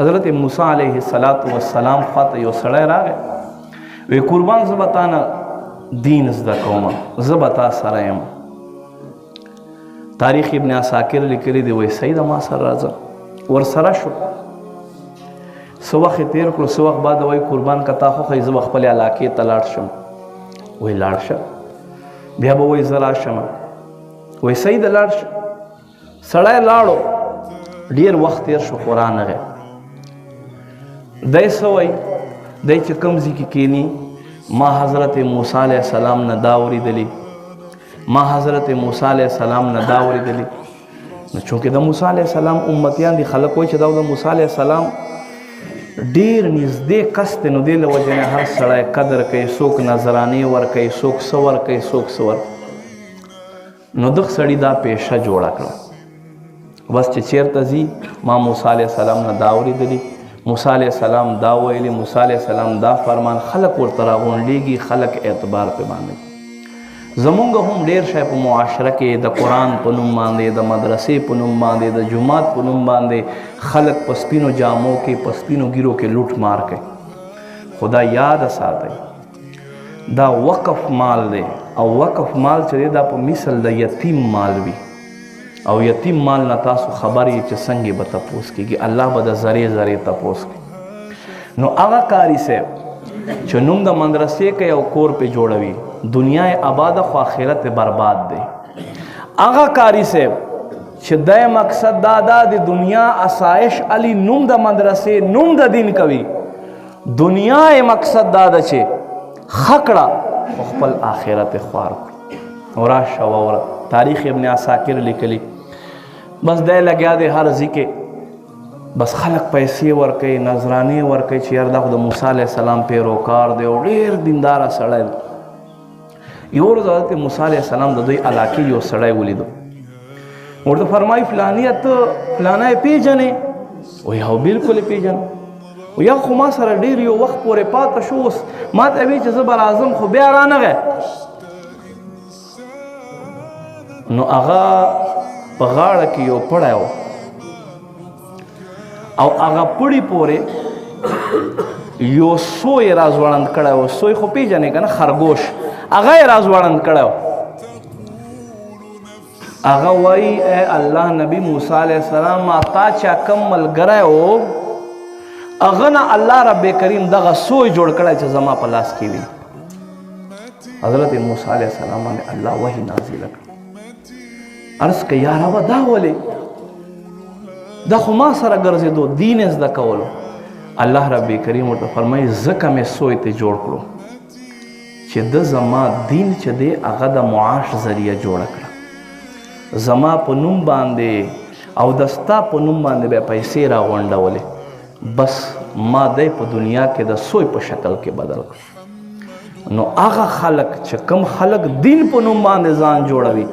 حضرت موسی علیه السلام خواته یو سړی راغی، وی قربان زه به تا نه دین زده کومه، زه به تا سره یم. تاریخ ابن عساکر لیکلی دی، وی صحیح ده، ما سره راځه. ورسره شو، څه وخت یې تېر کړو، څه وخت بعد وایي قربان که تا خوښوي زه به خپلې علاقې ته لاړ شم. وایي لاړ شه. بیا به وایي زه راشم. وایي صحیح ده لاړ شه. سړی لاړو، ډېر وخت تېر شو خو رانغی. دی څه وایي، دی چې کوم ځای کې کښېني، ما حضرت موسی علیه السلام نه دا اورېدلي، ما حضرت موسی علیه السلام نه دا اورېدلي. نو چونکې د موسی علیه السلام امتیان دي، خلک وایي چې دا د موسی علیه السلام ډېر نږدې کس دی، نو دې له وجې نه هر سړی قدر کوي، څوک نظرانې ورکوي، څوک څه ورکوي، څوک څه ورکوي. نو دغه سړي دا پیشه جوړه کړه، بس چې چېرته ځي ما موسی علیه السلام نه دا اورېدلي، موسی علیه السلام دا ویلي، موسی علیه السلام دا فرمان، خلک ورته راغونډېږي، خلک اعتبار پې باندې. زمونږ هم ډېر شی په معاشره کې د قرآن په نوم باندې، د مدرسې په نوم باندې، د جومات په نوم باندې خلک په سپینو جامو کې، په سپینو ګیرو کې لوټ مار کوي. خدا یاد ساتئ، دا وقف مال دی، او وقف مال چې دی دا په مثل د یتیم مال وي، او یتیم مال نه تاسو خبر یې چې څنګه به تپوس کېږي، الله به د ذرې ذرې تپوس کوي. نو هغه قاري صاحب چې نوم د مدرسې کوي او کور پې جوړوي، دنیا آباده خو آخرت برباد دی. هغه قاري صاحب چې دی مقصد دا د دنیا آسایش علی نوم د مدرسې، نوم د دین کوي، دنیا مقصد دا ده چې خکړه خو خپل آخرت خوار کړي. راشه واوره، تاریخ ابن عساکر لیکلی، بس دی لګیا دی هر ځای کې، بس خلک پیسې ورکوي، نظرانې ورکوي چې یار دا خو د موسی علیه السلام پیروکار دی او ډېر دینداره سړی دی. یو ورځ حضرت موسی علیه السلام د دوی علاقې یو سړی ولیدو، ورته فرمایي فلانیه ته فلانی پیژنې؟ وایي هو بلکل یې پیژنم. یا خو ما سره ډېر یو وخت پورې پاته شو، اوس ما ته وایي چې زه به راځم خو بیا رانغی. نو هغه په غاړه کې یو پړی و، او هغه پړي پورې یو سوی راځوړند کړی و. سوی خو پیژنې که نه، خرګوش، هغه یې راځوړند کړی و. هغه وایي ای الله نبی موسی علیه السلام، ما تا چا کم ملګری و هغه نه الله رب کریم دغه سوی جوړ کړی چې زما په لاس کې وي. حضرت موسی علیه السلام باندې الله وحی نازله کړه. عرض که یا ربه دا ولې؟ دا خو ما سره ګرځېدو، دین یې زده کولو. الله رب کریم ورته فرمایي ځکه مې سوی ته جوړ کړو چې د زما دین چې دی هغه د معاش ذریعه جوړه کړه، زما په نوم باندې او د ستا په نوم باندې به پیسې راغونډولې، بس ما دی په دنیا کې د سوی په شکل کې بدل کړ. نو هغه خلک چې کم خلک دین په نوم باندې ځان جوړوي،